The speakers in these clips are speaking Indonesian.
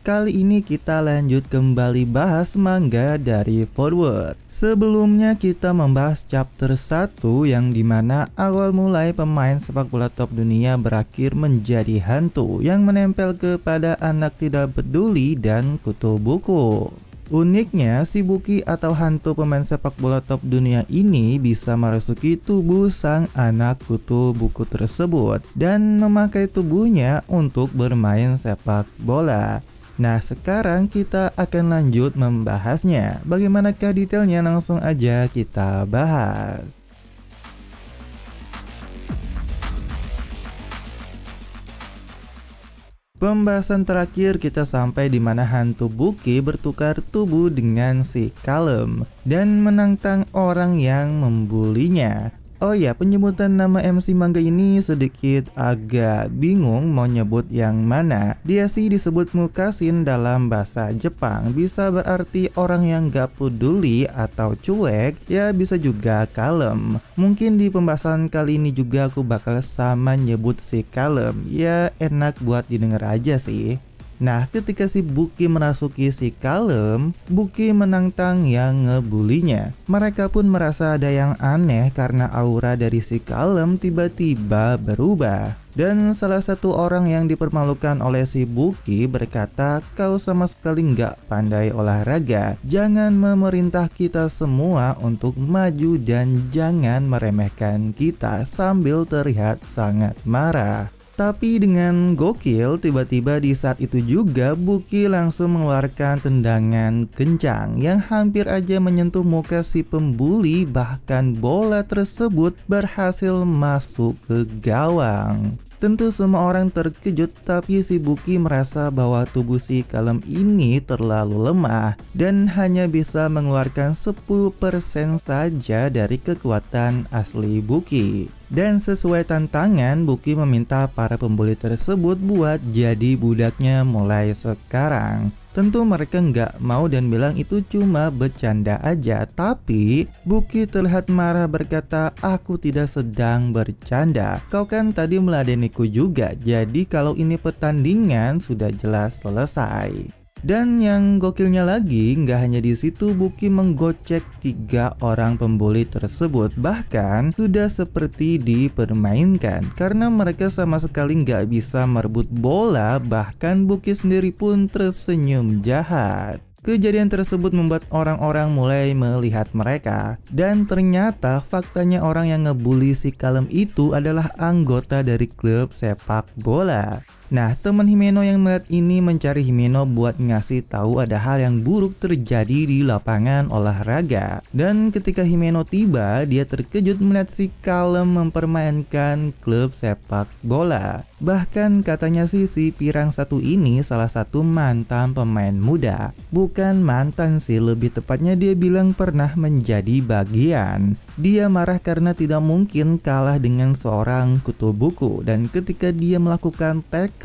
kali ini kita lanjut kembali bahas manga dari Forward. Sebelumnya kita membahas chapter 1 yang dimana awal mulai pemain sepak bola top dunia berakhir menjadi hantu yang menempel kepada anak tidak peduli dan kutu buku. Uniknya, si Buki atau hantu pemain sepak bola top dunia ini bisa merasuki tubuh sang anak kutu buku tersebut dan memakai tubuhnya untuk bermain sepak bola. Nah, sekarang kita akan lanjut membahasnya. Bagaimanakah detailnya? Langsung aja kita bahas. Pembahasan terakhir kita sampai di mana hantu Buki bertukar tubuh dengan si Kalem dan menantang orang yang membulinya. Oh ya, penyebutan nama MC manga ini sedikit agak bingung mau nyebut yang mana. Dia sih disebut Mukasin dalam bahasa Jepang, bisa berarti orang yang gak peduli atau cuek, ya bisa juga kalem. Mungkin di pembahasan kali ini juga aku bakal sama nyebut si Kalem, ya enak buat didengar aja sih. Nah, ketika si Buki merasuki si Kalem, Buki menantang yang ngebulinya. Mereka pun merasa ada yang aneh karena aura dari si Kalem tiba-tiba berubah. Dan salah satu orang yang dipermalukan oleh si Buki berkata, "Kau sama sekali nggak pandai olahraga. Jangan memerintah kita semua untuk maju dan jangan meremehkan kita," sambil terlihat sangat marah. Tapi dengan gokil, tiba-tiba di saat itu juga Buki langsung mengeluarkan tendangan kencang yang hampir aja menyentuh muka si pembuli, bahkan bola tersebut berhasil masuk ke gawang. Tentu semua orang terkejut, tapi si Buki merasa bahwa tubuh si Kalem ini terlalu lemah dan hanya bisa mengeluarkan 10% saja dari kekuatan asli Buki. Dan sesuai tantangan, Buki meminta para pembuli tersebut buat jadi budaknya mulai sekarang. Tentu mereka nggak mau dan bilang itu cuma bercanda aja. Tapi Buki terlihat marah berkata, "Aku tidak sedang bercanda. Kau kan tadi meladeniku juga. Jadi kalau ini pertandingan sudah jelas selesai." Dan yang gokilnya lagi, nggak hanya di situ, Buki menggocek 3 orang pembuli tersebut. Bahkan sudah seperti dipermainkan karena mereka sama sekali nggak bisa merebut bola. Bahkan Buki sendiri pun tersenyum jahat. Kejadian tersebut membuat orang-orang mulai melihat mereka. Dan ternyata faktanya orang yang ngebully si Kalem itu adalah anggota dari klub sepak bola. Nah, teman Himeno yang melihat ini mencari Himeno buat ngasih tahu ada hal yang buruk terjadi di lapangan olahraga. Dan ketika Himeno tiba, dia terkejut melihat si Kalem mempermainkan klub sepak bola. Bahkan katanya sih si pirang satu ini salah satu mantan pemain muda. Bukan mantan sih, lebih tepatnya dia bilang pernah menjadi bagian. Dia marah karena tidak mungkin kalah dengan seorang kutu buku. Dan ketika dia melakukan tackle,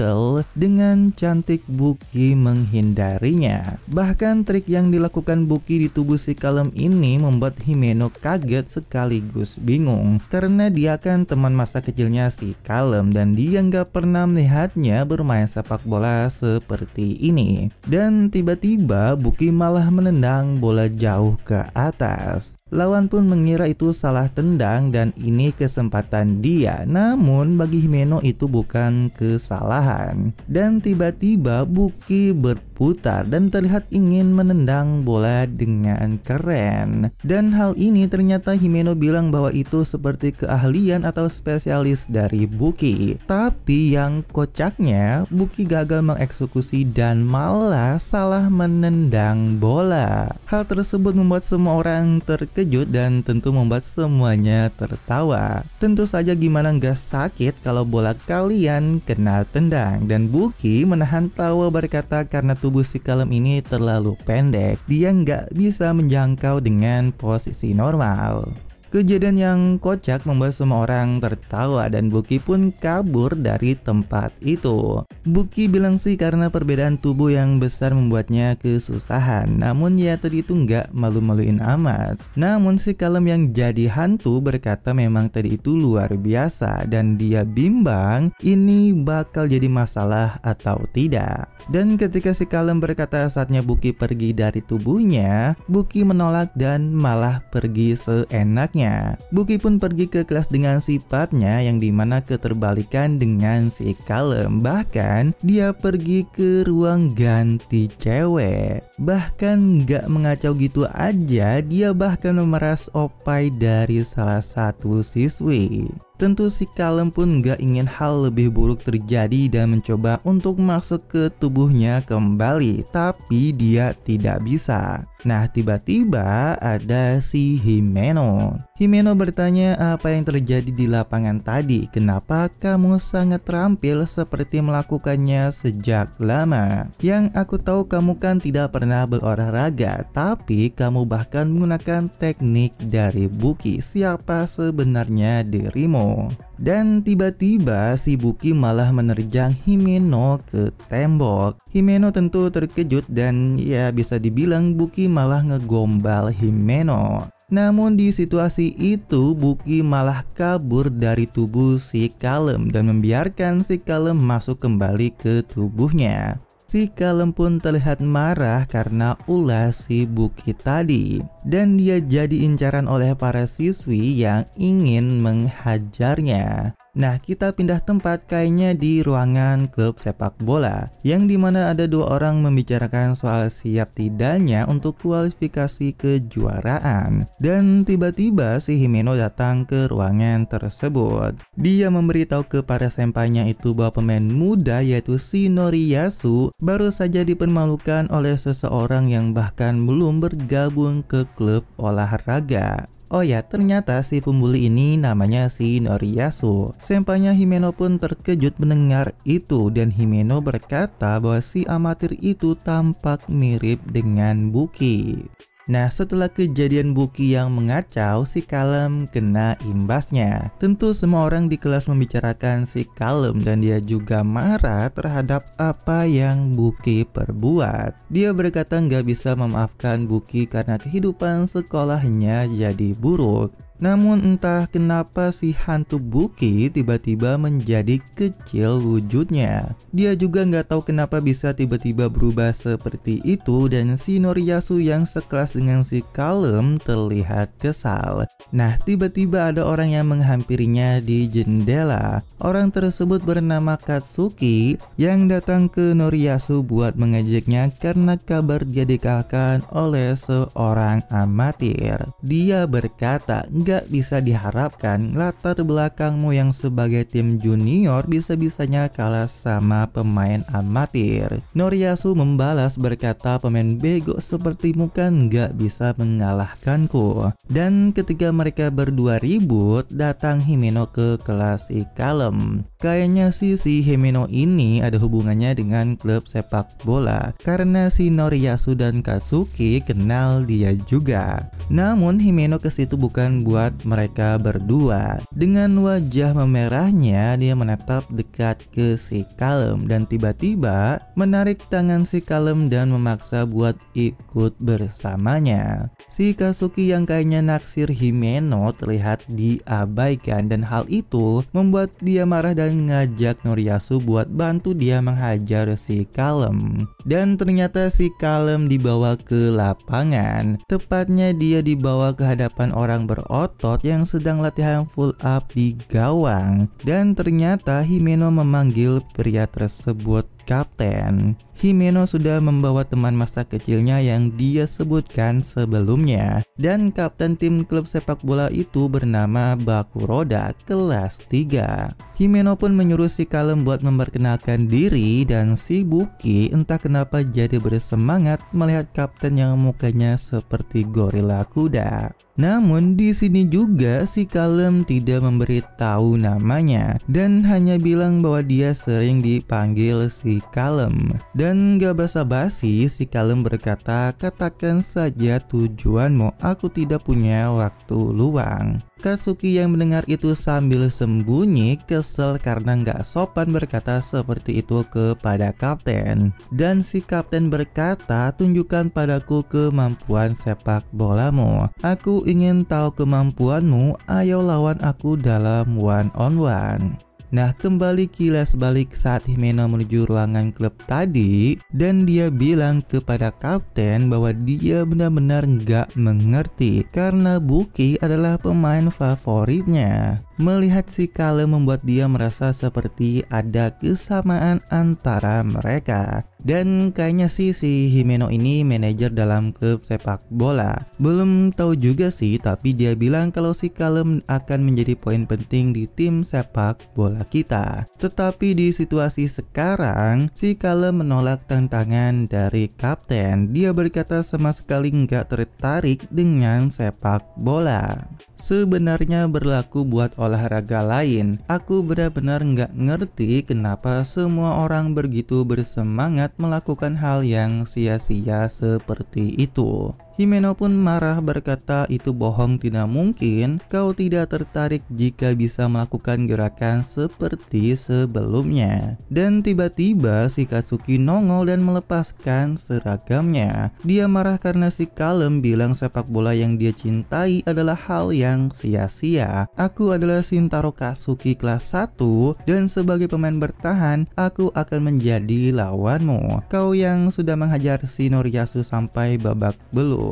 dengan cantik Buki menghindarinya. Bahkan trik yang dilakukan Buki di tubuh si Kalem ini membuat Himeno kaget sekaligus bingung. Karena dia kan teman masa kecilnya si Kalem dan dia nggak pernah melihatnya bermain sepak bola seperti ini. Dan tiba-tiba Buki malah menendang bola jauh ke atas. Lawan pun mengira itu salah tendang dan ini kesempatan dia. Namun bagi Himeno itu bukan kesalahan. Dan tiba-tiba Buki berputar dan terlihat ingin menendang bola dengan keren. Dan hal ini ternyata Himeno bilang bahwa itu seperti keahlian atau spesialis dari Buki. Tapi yang kocaknya, Buki gagal mengeksekusi dan malah salah menendang bola. Hal tersebut membuat semua orang terkejut dan tentu membuat semuanya tertawa. Tentu saja gimana nggak sakit kalau bola kalian kena tendang. Dan Buki menahan tawa berkata karena tubuh si Kalem ini terlalu pendek, dia nggak bisa menjangkau dengan posisi normal. Kejadian yang kocak membuat semua orang tertawa dan Buki pun kabur dari tempat itu. Buki bilang sih karena perbedaan tubuh yang besar membuatnya kesusahan. Namun ya tadi itu nggak malu-maluin amat. Namun si Kalem yang jadi hantu berkata memang tadi itu luar biasa dan dia bimbang ini bakal jadi masalah atau tidak. Dan ketika si Kalem berkata saatnya Buki pergi dari tubuhnya, Buki menolak dan malah pergi seenaknya. Buki pun pergi ke kelas dengan sifatnya yang dimana keterbalikan dengan si Kalem. Bahkan dia pergi ke ruang ganti cewek. Bahkan gak mengacau gitu aja, dia bahkan memeras opai dari salah satu siswi. Tentu si Kalem pun gak ingin hal lebih buruk terjadi dan mencoba untuk masuk ke tubuhnya kembali, tapi dia tidak bisa. Nah, tiba-tiba ada si Himeno. Himeno bertanya apa yang terjadi di lapangan tadi. Kenapa kamu sangat terampil seperti melakukannya sejak lama? Yang aku tahu kamu kan tidak pernah berolahraga, tapi kamu bahkan menggunakan teknik dari Buki. Siapa sebenarnya dirimu? Dan tiba-tiba si Buki malah menerjang Himeno ke tembok. Himeno tentu terkejut dan ya bisa dibilang Buki malah ngegombal Himeno. Namun di situasi itu Buki malah kabur dari tubuh si Kalem dan membiarkan si Kalem masuk kembali ke tubuhnya. Si Kalem pun terlihat marah karena ulah si Buki tadi. Dan dia jadi incaran oleh para siswi yang ingin menghajarnya. Nah, kita pindah tempat kayaknya di ruangan klub sepak bola, yang dimana ada dua orang membicarakan soal siap tidaknya untuk kualifikasi kejuaraan. Dan tiba-tiba si Himeno datang ke ruangan tersebut. Dia memberitahu kepada senpainya itu bahwa pemain muda yaitu si Noriyasu baru saja dipermalukan oleh seseorang yang bahkan belum bergabung ke klub olahraga. Oh ya, ternyata si pembuli ini namanya si Noriyasu. Senpainya Himeno pun terkejut mendengar itu dan Himeno berkata bahwa si amatir itu tampak mirip dengan Buki. Nah, setelah kejadian Buki yang mengacau, si Kalem kena imbasnya. Tentu semua orang di kelas membicarakan si Kalem dan dia juga marah terhadap apa yang Buki perbuat. Dia berkata nggak bisa memaafkan Buki karena kehidupan sekolahnya jadi buruk. Namun entah kenapa si hantu Buki tiba-tiba menjadi kecil wujudnya. Dia juga nggak tahu kenapa bisa tiba-tiba berubah seperti itu dan si Noriyasu yang sekelas dengan si Kalem terlihat kesal. Nah, tiba-tiba ada orang yang menghampirinya di jendela. Orang tersebut bernama Katsuki yang datang ke Noriyasu buat mengajaknya karena kabar dia dikalahkan oleh seorang amatir. Dia berkata, nggak bisa diharapkan latar belakangmu yang sebagai tim junior bisa-bisanya kalah sama pemain amatir. Noriyasu membalas berkata pemain bego sepertimu kan nggak bisa mengalahkanku. Dan ketika mereka berdua ribut, datang Himeno ke kelas si Kalem. Kayaknya si Himeno ini ada hubungannya dengan klub sepak bola karena si Noriyasu dan Katsuki kenal dia juga. Namun Himeno ke situ bukan buat mereka berdua. Dengan wajah memerahnya dia menatap dekat ke si Kalem dan tiba-tiba menarik tangan si Kalem dan memaksa buat ikut bersamanya. Si Katsuki yang kayaknya naksir Himeno terlihat diabaikan dan hal itu membuat dia marah dan ngajak Noriyasu buat bantu dia menghajar si Kalem. Dan ternyata si Kalem dibawa ke lapangan. Tepatnya dia dibawa ke hadapan orang berotot yang sedang latihan full up di gawang. Dan ternyata Himeno memanggil pria tersebut kapten. Himeno sudah membawa teman masa kecilnya yang dia sebutkan sebelumnya. Dan kapten tim klub sepak bola itu bernama Bakuroda kelas 3. Himeno pun menyuruh si Kalem buat memperkenalkan diri dan si Buki entah kenapa jadi bersemangat melihat kapten yang mukanya seperti gorila kuda. Namun di sini juga si Kalem tidak memberitahu namanya dan hanya bilang bahwa dia sering dipanggil si si Kalem. Dan gak basa-basi, si Kalem berkata, katakan saja tujuanmu, aku tidak punya waktu luang. Katsuki yang mendengar itu sambil sembunyi kesel karena nggak sopan berkata seperti itu kepada kapten. Dan si kapten berkata, tunjukkan padaku kemampuan sepak bolamu. Aku ingin tahu kemampuanmu, ayo lawan aku dalam one on one. Nah, kembali kilas balik saat Himeno menuju ruangan klub tadi, dan dia bilang kepada kapten bahwa dia benar-benar nggak mengerti karena Buki adalah pemain favoritnya. Melihat si Kalem membuat dia merasa seperti ada kesamaan antara mereka. Dan kayaknya sih si Himeno ini manajer dalam klub sepak bola. Belum tahu juga sih, tapi dia bilang kalau si Kalem akan menjadi poin penting di tim sepak bola kita. Tetapi di situasi sekarang, si Kalem menolak tantangan dari kapten. Dia berkata sama sekali nggak tertarik dengan sepak bola. Sebenarnya berlaku buat olahraga lain. Aku benar-benar nggak ngerti kenapa semua orang begitu bersemangat melakukan hal yang sia-sia seperti itu. Himeno pun marah berkata, itu bohong, tidak mungkin kau tidak tertarik jika bisa melakukan gerakan seperti sebelumnya. Dan tiba-tiba si Katsuki nongol dan melepaskan seragamnya. Dia marah karena si Kalem bilang sepak bola yang dia cintai adalah hal yang sia-sia. Aku adalah Shintaro Katsuki kelas 1 dan sebagai pemain bertahan aku akan menjadi lawanmu. Kau yang sudah menghajar si Noriyasu sampai babak belur.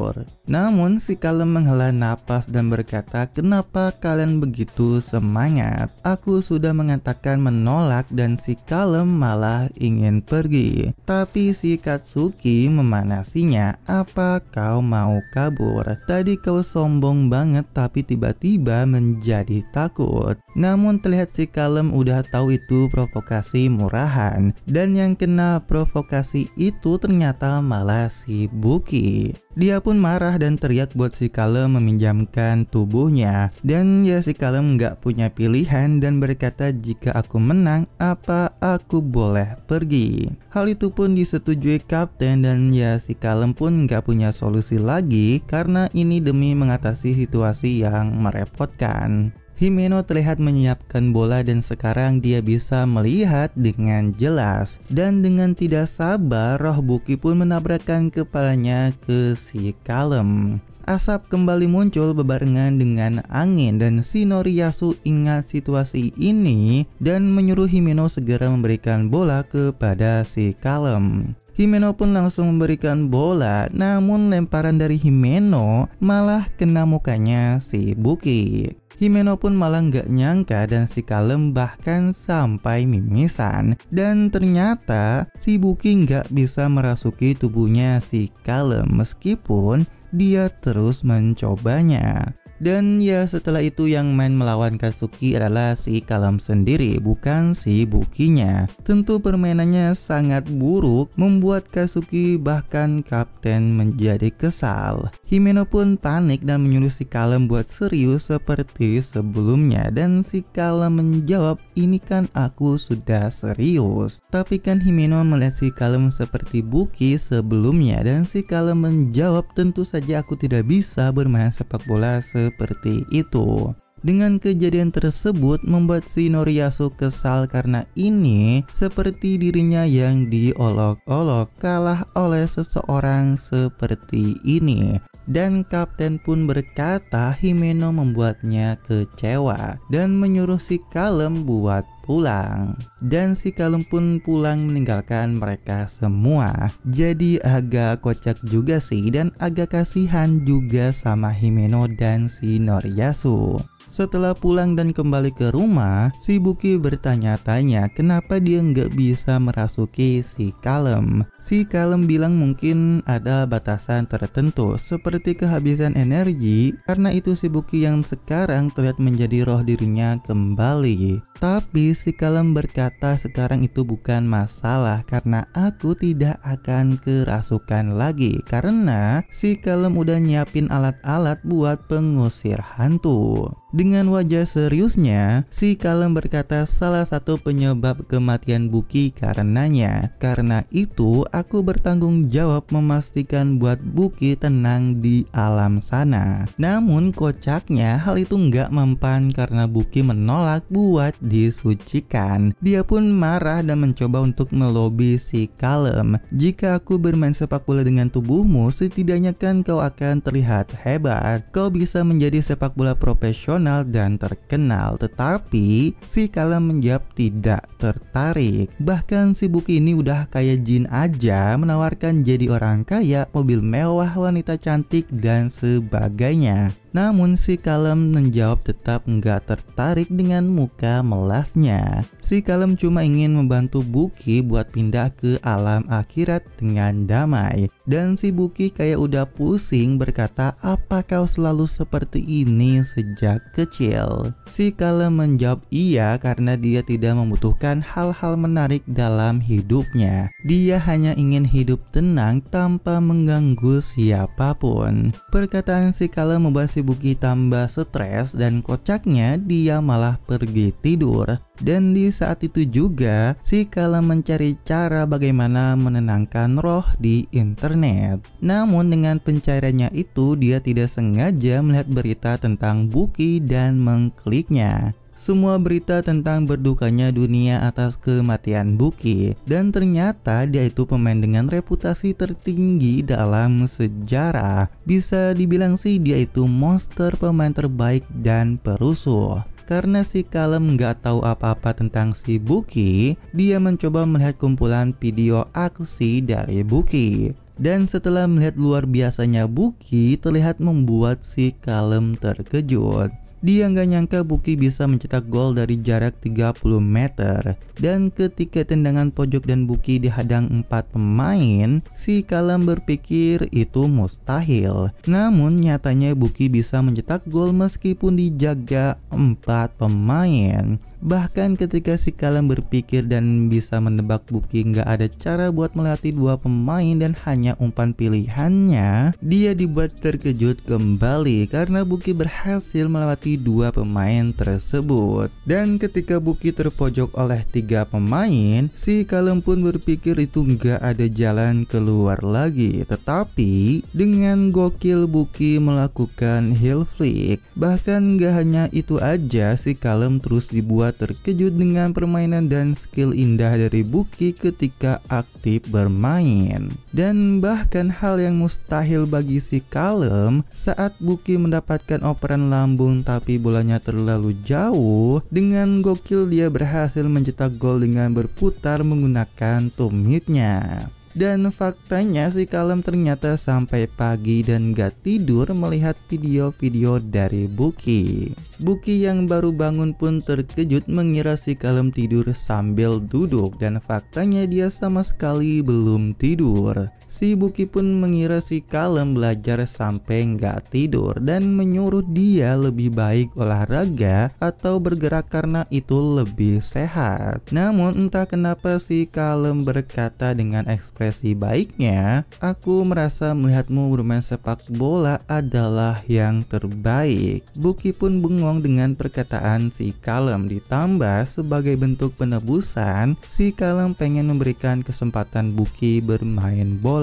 Namun si Kalem menghela napas dan berkata, kenapa kalian begitu semangat? Aku sudah mengatakan menolak dan si Kalem malah ingin pergi. Tapi si Katsuki memanasinya, apa kau mau kabur? Tadi kau sombong banget tapi tiba-tiba menjadi takut. Namun terlihat si Kalem udah tahu itu provokasi murahan. Dan yang kena provokasi itu ternyata malah si Buki. Dia pun marah dan teriak buat si Kalem meminjamkan tubuhnya. Dan ya si Kalem nggak punya pilihan dan berkata, jika aku menang apa aku boleh pergi. Hal itu pun disetujui kapten dan ya si Kalem pun nggak punya solusi lagi karena ini demi mengatasi situasi yang merepotkan. Himeno terlihat menyiapkan bola dan sekarang dia bisa melihat dengan jelas. Dan dengan tidak sabar, roh Buki pun menabrakkan kepalanya ke si Kalem. Asap kembali muncul bebarengan dengan angin dan si Noriyasu ingat situasi ini dan menyuruh Himeno segera memberikan bola kepada si Kalem. Himeno pun langsung memberikan bola, namun lemparan dari Himeno malah kena mukanya si Buki. Himeno pun malah nggak nyangka dan si Kalem bahkan sampai mimisan. Dan ternyata si Buki nggak bisa merasuki tubuhnya si Kalem meskipun dia terus mencobanya. Dan ya setelah itu yang main melawan Katsuki adalah si Kalem sendiri, bukan si Bukinya. Tentu permainannya sangat buruk, membuat Katsuki bahkan kapten menjadi kesal. Himeno pun panik dan menyuruh si Kalem buat serius seperti sebelumnya. Dan si Kalem menjawab, ini kan aku sudah serius. Tapi kan Himeno melihat si Kalem seperti Buki sebelumnya. Dan si Kalem menjawab, tentu saja aku tidak bisa bermain sepak bola seperti itu. Dengan kejadian tersebut membuat si Noriyasu kesal karena ini seperti dirinya yang diolok-olok kalah oleh seseorang seperti ini. Dan kapten pun berkata Himeno membuatnya kecewa dan menyuruh si Kalem buat pulang. Dan si Kalem pun pulang meninggalkan mereka semua. Jadi agak kocak juga sih dan agak kasihan juga sama Himeno dan si Noriyasu. Setelah pulang dan kembali ke rumah, si Buki bertanya-tanya kenapa dia nggak bisa merasuki si Kalem. Si Kalem bilang mungkin ada batasan tertentu seperti kehabisan energi. Karena itu si Buki yang sekarang terlihat menjadi roh dirinya kembali. Tapi si Kalem berkata sekarang itu bukan masalah karena aku tidak akan kerasukan lagi, karena si Kalem udah nyiapin alat-alat buat pengusir hantu. Dengan wajah seriusnya, si Kalem berkata salah satu penyebab kematian Buki karenanya. Karena itu aku bertanggung jawab memastikan buat Buki tenang di alam sana. Namun kocaknya hal itu nggak mempan karena Buki menolak buat disucikan. Dia pun marah dan mencoba untuk melobi si Kalem. Jika aku bermain sepak bola dengan tubuhmu, setidaknya kan kau akan terlihat hebat. Kau bisa menjadi sepak bola profesional dan terkenal. Tetapi si Kalem menjawab tidak tertarik. Bahkan si Buki ini udah kayak jin aja, menawarkan jadi orang kaya, mobil mewah, wanita cantik, dan sebagainya. Namun si Kalem menjawab tetap nggak tertarik dengan muka melasnya. Si Kalem cuma ingin membantu Buki buat pindah ke alam akhirat dengan damai. Dan si Buki kayak udah pusing berkata, apa kau selalu seperti ini sejak kecil? Si Kalem menjawab iya karena dia tidak membutuhkan hal-hal menarik dalam hidupnya. Dia hanya ingin hidup tenang tanpa mengganggu siapapun. Perkataan si Kalem membuat si Buki tambah stres dan kocaknya dia malah pergi tidur. Dan di saat itu juga si Kalem mencari cara bagaimana menenangkan roh di internet. Namun dengan pencariannya itu dia tidak sengaja melihat berita tentang Buki dan mengkliknya. Semua berita tentang berdukanya dunia atas kematian Buki, dan ternyata dia itu pemain dengan reputasi tertinggi dalam sejarah. Bisa dibilang sih dia itu monster pemain terbaik dan perusuh. Karena si Kalem nggak tahu apa-apa tentang si Buki, dia mencoba melihat kumpulan video aksi dari Buki. Dan setelah melihat luar biasanya Buki, terlihat membuat si Kalem terkejut. Dia nggak nyangka Buki bisa mencetak gol dari jarak 30 meter. Dan ketika tendangan pojok dan Buki dihadang 4 pemain, si Kalem berpikir itu mustahil. Namun nyatanya Buki bisa mencetak gol meskipun dijaga 4 pemain. Bahkan ketika si Kalem berpikir dan bisa menebak Buki nggak ada cara buat melatih 2 pemain dan hanya umpan pilihannya, dia dibuat terkejut kembali karena Buki berhasil melewati 2 pemain tersebut. Dan ketika Buki terpojok oleh 3 pemain, si Kalem pun berpikir itu nggak ada jalan keluar lagi. Tetapi dengan gokil Buki melakukan heel flick. Bahkan nggak hanya itu aja, si Kalem terus dibuat terkejut dengan permainan dan skill indah dari Buki ketika aktif bermain. Dan bahkan hal yang mustahil bagi si Kalem saat Buki mendapatkan operan lambung tapi bolanya terlalu jauh, dengan gokil dia berhasil mencetak gol dengan berputar menggunakan tumitnya. Dan faktanya si Kalem ternyata sampai pagi dan gak tidur melihat video-video dari Buki. Buki yang baru bangun pun terkejut mengira si Kalem tidur sambil duduk, dan faktanya dia sama sekali belum tidur. Si Buki pun mengira si Kalem belajar sampai nggak tidur dan menyuruh dia lebih baik olahraga atau bergerak karena itu lebih sehat. Namun entah kenapa si Kalem berkata dengan ekspresi baiknya, aku merasa melihatmu bermain sepak bola adalah yang terbaik. Buki pun bengong dengan perkataan si Kalem, ditambah sebagai bentuk penebusan, si Kalem pengen memberikan kesempatan Buki bermain bola.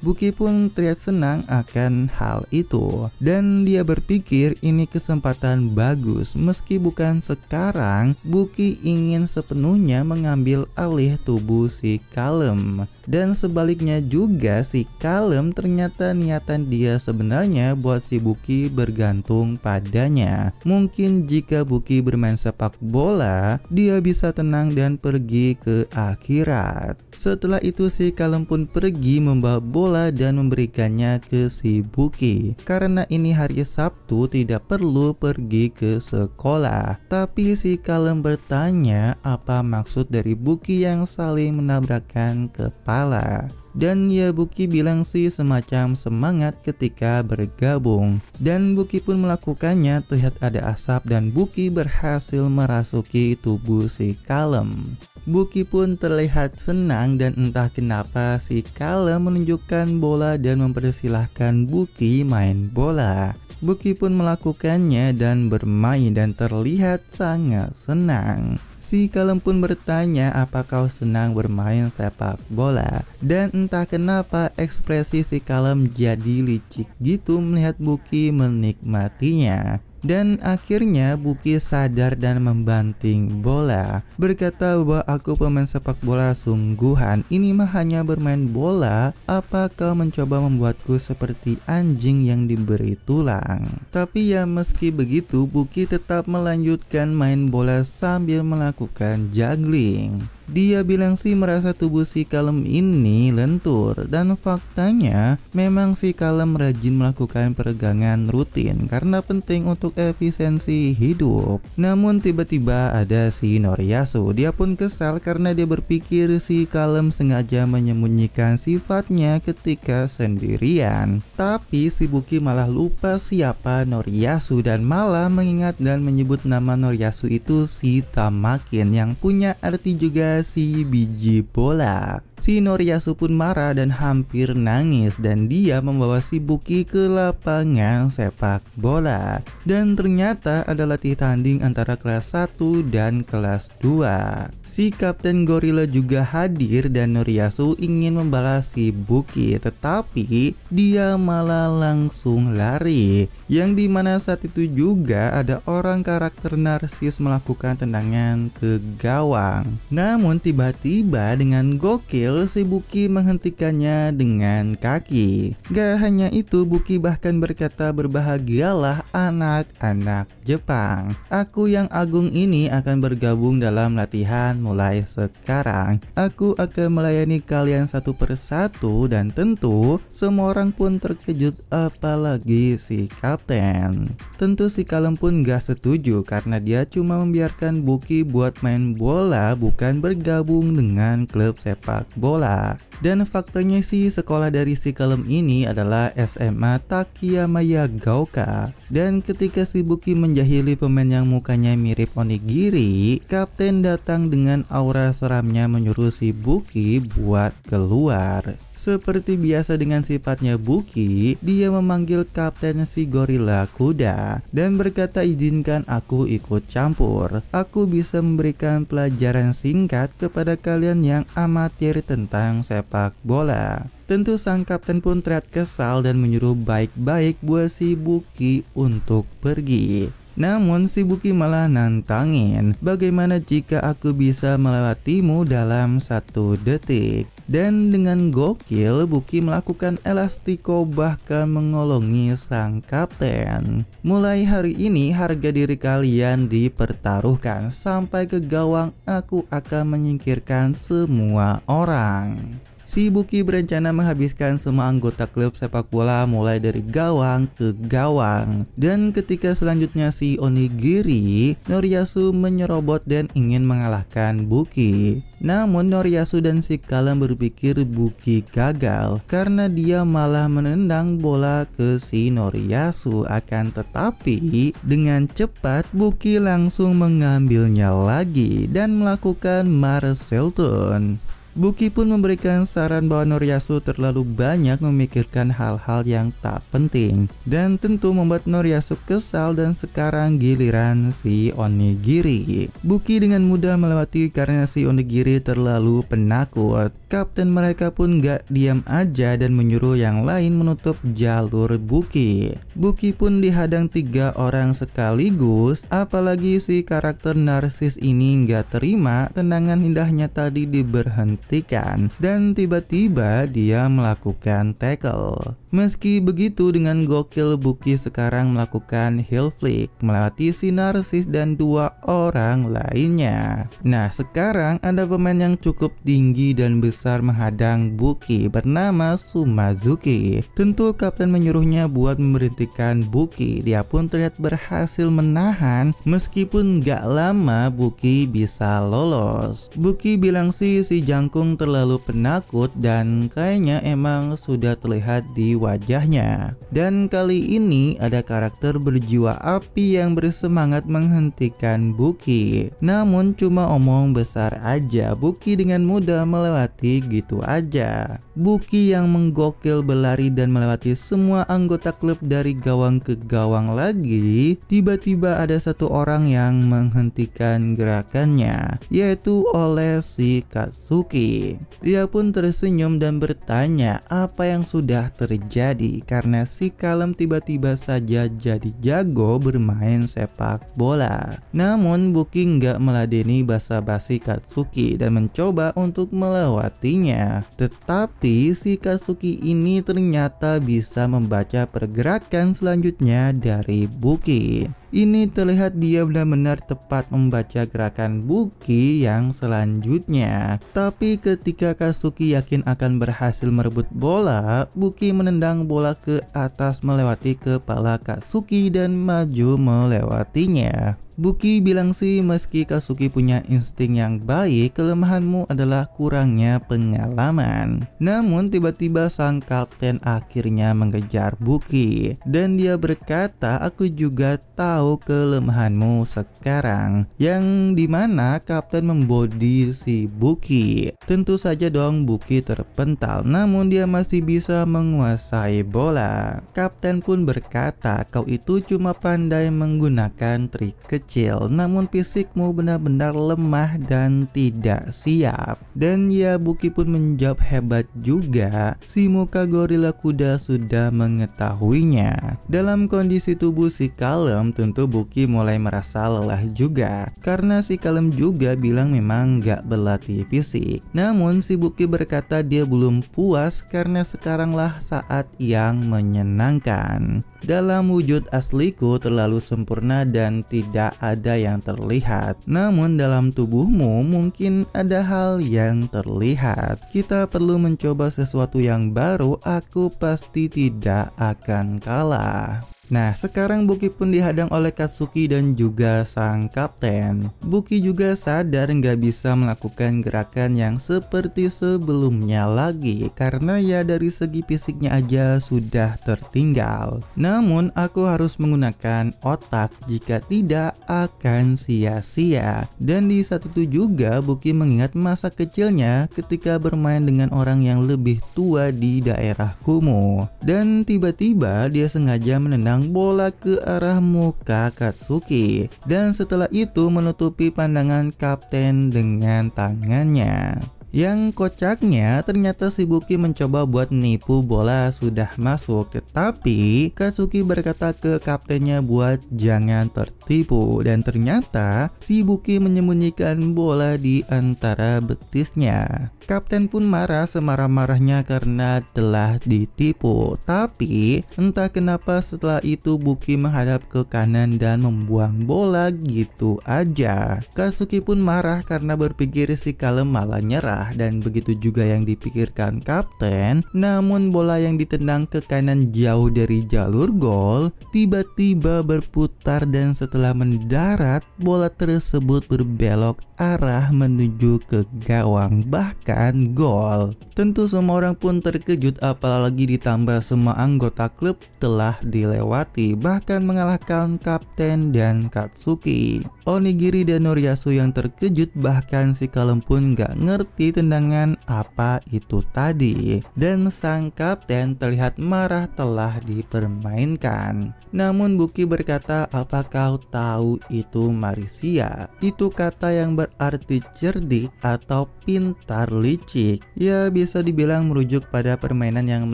Buki pun terlihat senang akan hal itu dan dia berpikir ini kesempatan bagus. Meski bukan sekarang, Buki ingin sepenuhnya mengambil alih tubuh si Kalem. Dan sebaliknya juga si Kalem ternyata niatan dia sebenarnya buat si Buki bergantung padanya. Mungkin jika Buki bermain sepak bola, dia bisa tenang dan pergi ke akhirat. Setelah itu si Kalem pun pergi membawa bola dan memberikannya ke si Buki. Karena ini hari Sabtu tidak perlu pergi ke sekolah. Tapi si Kalem bertanya apa maksud dari Buki yang saling menabrakkan kepala. Dan ya Buki bilang sih semacam semangat ketika bergabung. Dan Buki pun melakukannya, terlihat ada asap dan Buki berhasil merasuki tubuh si Kalem. Buki pun terlihat senang dan entah kenapa si Kalem menunjukkan bola dan mempersilahkan Buki main bola. Buki pun melakukannya dan bermain dan terlihat sangat senang. Si Kalem pun bertanya apa kau senang bermain sepak bola. Dan entah kenapa ekspresi si Kalem jadi licik gitu melihat Buki menikmatinya. Dan akhirnya Buki sadar dan membanting bola, berkata bahwa aku pemain sepak bola sungguhan, ini mah hanya bermain bola, apa kau mencoba membuatku seperti anjing yang diberi tulang. Tapi ya meski begitu Buki tetap melanjutkan main bola sambil melakukan juggling. Dia bilang sih merasa tubuh si Kalem ini lentur dan faktanya memang si Kalem rajin melakukan peregangan rutin karena penting untuk efisiensi hidup. Namun tiba-tiba ada si Noriyasu, dia pun kesal karena dia berpikir si Kalem sengaja menyembunyikan sifatnya ketika sendirian. Tapi si Buki malah lupa siapa Noriyasu dan malah mengingat dan menyebut nama Noriyasu itu si Tamakin yang punya arti juga si biji bola. Si Noriyasu pun marah dan hampir nangis dan dia membawa si Buki ke lapangan sepak bola. Dan ternyata ada latih tanding antara kelas 1 dan kelas 2. Si Kapten Gorilla juga hadir dan Noriyasu ingin membalas si Buki, tetapi dia malah langsung lari. Yang dimana saat itu juga ada orang karakter narsis melakukan tendangan ke gawang. Namun tiba-tiba dengan gokil si Buki menghentikannya dengan kaki. Gak hanya itu, Buki bahkan berkata berbahagialah anak-anak Jepang. Aku yang agung ini akan bergabung dalam latihan mulai sekarang. Aku akan melayani kalian satu persatu dan tentu semua orang pun terkejut apalagi si Kapten. Tentu si Kalem pun gak setuju karena dia cuma membiarkan Buki buat main bola bukan bergabung dengan klub sepak bola. Dan faktanya sih sekolah dari si Kalem ini adalah SMA Takayama Gaoka. Dan ketika si Buki menjahili pemain yang mukanya mirip onigiri, Kapten datang dengan aura seramnya menyuruh si Buki buat keluar. Seperti biasa dengan sifatnya Buki, dia memanggil Kapten si Gorilla kuda dan berkata izinkan aku ikut campur. Aku bisa memberikan pelajaran singkat kepada kalian yang amatir tentang sepak bola. Tentu sang kapten pun terlihat kesal dan menyuruh baik-baik buat si Buki untuk pergi. Namun si Buki malah nantangin, bagaimana jika aku bisa melewatimu dalam 1 detik. Dan dengan gokil Buki melakukan elastiko bahkan mengolongi sang kapten. Mulai hari ini harga diri kalian dipertaruhkan, sampai ke gawang aku akan menyingkirkan semua orang. Si Buki berencana menghabiskan semua anggota klub sepak bola mulai dari gawang ke gawang. Dan ketika selanjutnya si Onigiri, Noriyasu menyerobot dan ingin mengalahkan Buki. Namun Noriyasu dan si Kalem berpikir Buki gagal karena dia malah menendang bola ke si Noriyasu. Akan tetapi dengan cepat Buki langsung mengambilnya lagi dan melakukan martial turn. Buki pun memberikan saran bahwa Noriyasu terlalu banyak memikirkan hal-hal yang tak penting dan tentu membuat Noriyasu kesal dan sekarang giliran si Onigiri. Buki dengan mudah melewati karena si Onigiri terlalu penakut. Kapten mereka pun gak diam aja dan menyuruh yang lain menutup jalur Buki. Buki pun dihadang 3 orang sekaligus, apalagi si karakter narsis ini gak terima tendangan indahnya tadi diberhentikan dan tiba-tiba dia melakukan tackle. Meski begitu, dengan gokil Buki sekarang melakukan heel flick melewati si Narsis dan 2 orang lainnya. Nah, sekarang ada pemain yang cukup tinggi dan besar menghadang Buki bernama Sumazuki. Tentu kapten menyuruhnya buat memberhentikan Buki. Dia pun terlihat berhasil menahan, meskipun gak lama Buki bisa lolos. Buki bilang si Jangkung terlalu penakut dan kayaknya emang sudah terlihat di wajahnya. Dan kali ini ada karakter berjiwa api yang bersemangat menghentikan Buki. Namun cuma omong besar aja, Buki dengan mudah melewati gitu aja. Buki yang menggokil berlari dan melewati semua anggota klub dari gawang ke gawang lagi. Tiba-tiba ada satu orang yang menghentikan gerakannya, yaitu oleh si Katsuki. Dia pun tersenyum dan bertanya apa yang sudah terjadi karena si Kalem tiba-tiba saja jadi jago bermain sepak bola. Namun Buki nggak meladeni basa-basi Katsuki dan mencoba untuk melewatinya. Tetapi si Katsuki ini ternyata bisa membaca pergerakan selanjutnya dari Buki. Ini terlihat dia benar-benar tepat membaca gerakan Buki yang selanjutnya. Tapi ketika Katsuki yakin akan berhasil merebut bola, Buki menendang bola ke atas melewati kepala Katsuki dan maju melewatinya. Buki bilang sih meski Katsuki punya insting yang baik, kelemahanmu adalah kurangnya pengalaman. Namun tiba-tiba sang kapten akhirnya mengejar Buki dan dia berkata, aku juga tahu kelemahanmu sekarang. Yang dimana kapten membody si Buki. Tentu saja dong Buki terpental, namun dia masih bisa menguasai bola. Kapten pun berkata, kau itu cuma pandai menggunakan trik kecil, namun fisikmu benar-benar lemah dan tidak siap. Dan ya Buki pun menjawab, hebat juga, si muka gorila kuda sudah mengetahuinya. Dalam kondisi tubuh si Kalem, tentu Buki mulai merasa lelah juga, karena si Kalem juga bilang memang gak berlatih fisik. Namun si Buki berkata dia belum puas karena sekaranglah saat yang menyenangkan. Dalam wujud asliku terlalu sempurna dan tidak ada yang terlihat. Namun dalam tubuhmu mungkin ada hal yang terlihat. Kita perlu mencoba sesuatu yang baru, aku pasti tidak akan kalah. Nah, sekarang Buki pun dihadang oleh Katsuki dan juga sang kapten. Buki juga sadar nggak bisa melakukan gerakan yang seperti sebelumnya lagi karena ya dari segi fisiknya aja sudah tertinggal. Namun aku harus menggunakan otak, jika tidak akan sia-sia. Dan di saat itu juga Buki mengingat masa kecilnya ketika bermain dengan orang yang lebih tua di daerah kumuh. Dan tiba-tiba dia sengaja menendang bola ke arah muka Katsuki dan setelah itu menutupi pandangan kapten dengan tangannya. Yang kocaknya ternyata si Buki mencoba buat nipu bola sudah masuk, tetapi Katsuki berkata ke kaptennya buat jangan tertipu dan ternyata si Buki menyembunyikan bola di antara betisnya. Kapten pun marah semarah-marahnya karena telah ditipu, tapi entah kenapa setelah itu Buki menghadap ke kanan dan membuang bola gitu aja. Katsuki pun marah karena berpikir si Kalem malah nyerah dan begitu juga yang dipikirkan kapten. Namun bola yang ditendang ke kanan jauh dari jalur gol tiba-tiba berputar dan setelah mendarat bola tersebut berbelok arah menuju ke gawang bahkan gol. Tentu semua orang pun terkejut apalagi ditambah semua anggota klub telah dilewati bahkan mengalahkan kapten dan Katsuki. Onigiri dan Noriyasu yang terkejut bahkan si Kalem pun gak ngerti tendangan apa itu tadi. Dan sang kapten terlihat marah telah dipermainkan. Namun Buki berkata, apa kau tahu itu Marisia? Itu kata yang berarti cerdik atau pintar licik. Ya bisa dibilang merujuk pada permainan yang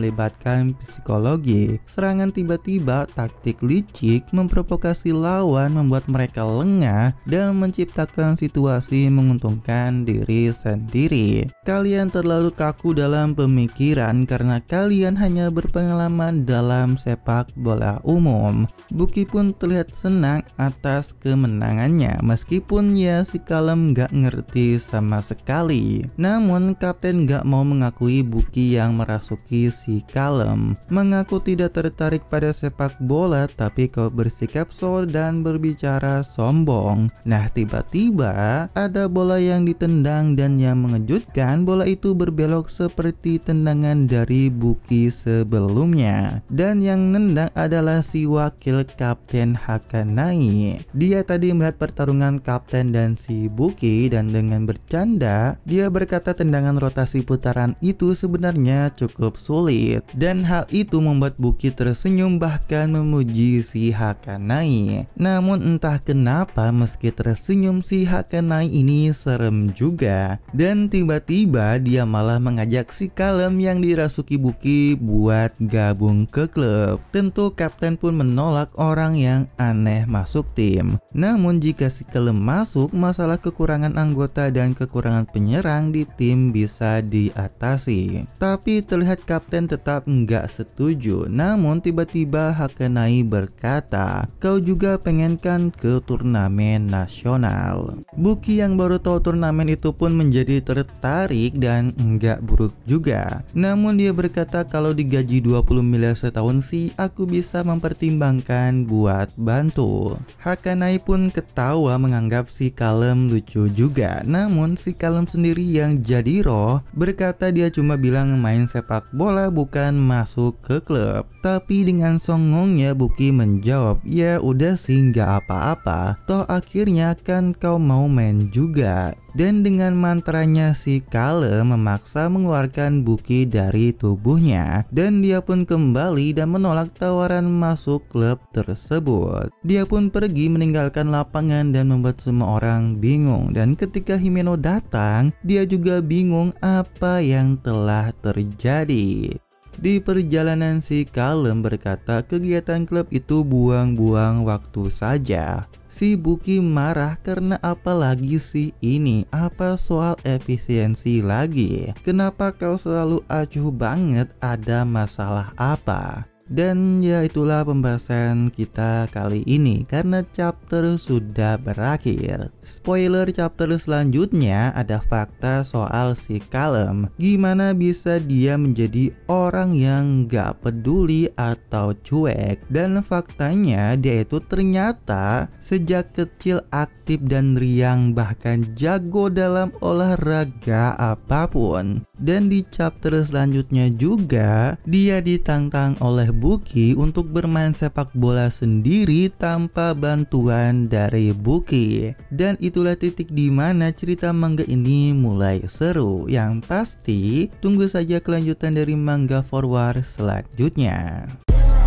melibatkan psikologi. Serangan tiba-tiba, taktik licik, memprovokasi lawan, membuat mereka lengah semua dan menciptakan situasi menguntungkan diri sendiri. Kalian terlalu kaku dalam pemikiran karena kalian hanya berpengalaman dalam sepak bola umum. Buki pun terlihat senang atas kemenangannya meskipun ya si Kalem gak ngerti sama sekali. Namun kapten gak mau mengakui Buki yang merasuki si Kalem, mengaku tidak tertarik pada sepak bola tapi kau bersikap so dan berbicara sombong. Nah tiba-tiba ada bola yang ditendang dan yang mengejutkan bola itu berbelok seperti tendangan dari Buki sebelumnya. Dan yang nendang adalah si wakil kapten Hakanai. Dia tadi melihat pertarungan kapten dan si Buki dan dengan bercanda dia berkata tendangan rotasi putaran itu sebenarnya cukup sulit. Dan hal itu membuat Buki tersenyum bahkan memuji si Hakanai. Namun entah kenapa meski tersenyum si Hakanai ini serem juga. Dan tiba-tiba dia malah mengajak si Kalem yang dirasuki Buki buat gabung ke klub. Tentu kapten pun menolak orang yang aneh masuk tim. Namun jika si Kalem masuk, masalah kekurangan anggota dan kekurangan penyerang di tim bisa diatasi. Tapi terlihat kapten tetap nggak setuju. Namun tiba-tiba Hakanai berkata, kau juga pengen kan ke turnamen nasional. Buki yang baru tahu turnamen itu pun menjadi tertarik dan nggak buruk juga. Namun dia berkata kalau digaji 20 miliar setahun sih aku bisa mempertimbangkan buat bantu. Hakanai pun ketawa menganggap si Kalem lucu juga. Namun si Kalem sendiri yang jadi roh berkata dia cuma bilang main sepak bola bukan masuk ke klub. Tapi dengan songongnya Buki menjawab, ya udah sih nggak apa-apa, toh akhirnya kan kau mau main juga. Dan dengan mantranya si Kalem memaksa mengeluarkan Buki dari tubuhnya dan dia pun kembali dan menolak tawaran masuk klub tersebut. Dia pun pergi meninggalkan lapangan dan membuat semua orang bingung. Dan ketika Himeno datang, dia juga bingung apa yang telah terjadi. Di perjalanan si Kalem berkata kegiatan klub itu buang-buang waktu saja. Si Buki marah karena apalagi sih ini, apa soal efisiensi lagi? Kenapa kau selalu acuh banget, ada masalah apa? Dan ya itulah pembahasan kita kali ini karena chapter sudah berakhir. Spoiler chapter selanjutnya ada fakta soal si Kalem. Gimana bisa dia menjadi orang yang gak peduli atau cuek. Dan faktanya dia itu ternyata sejak kecil aktif dan riang bahkan jago dalam olahraga apapun. Dan di chapter selanjutnya juga dia ditantang oleh Buki untuk bermain sepak bola sendiri tanpa bantuan dari Buki. Dan itulah titik di mana cerita manga ini mulai seru. Yang pasti tunggu saja kelanjutan dari manga forward selanjutnya.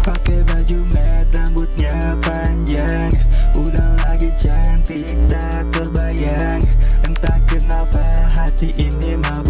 Pakai baju merah, rambutnya panjang, udah lagi cantik tak terbayang. Entah kenapa hati ini mabuk.